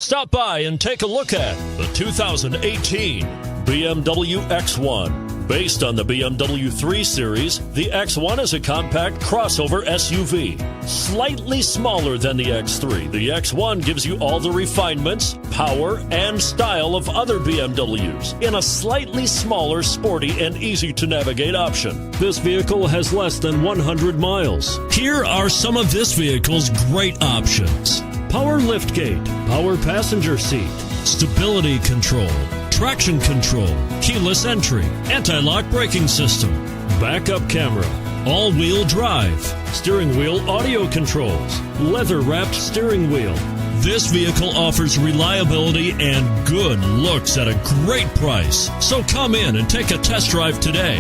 Stop by and take a look at the 2018 BMW X1. Based on the BMW 3 Series, the X1 is a compact crossover SUV. Slightly smaller than the X3, the X1 gives you all the refinements, power, and style of other BMWs in a slightly smaller, sporty, and easy-to-navigate option. This vehicle has less than 100 miles. Here are some of this vehicle's great options: power liftgate, power passenger seat, stability control, traction control, keyless entry, anti-lock braking system, backup camera, all-wheel drive, steering wheel audio controls, leather-wrapped steering wheel. This vehicle offers reliability and good looks at a great price. So come in and take a test drive today.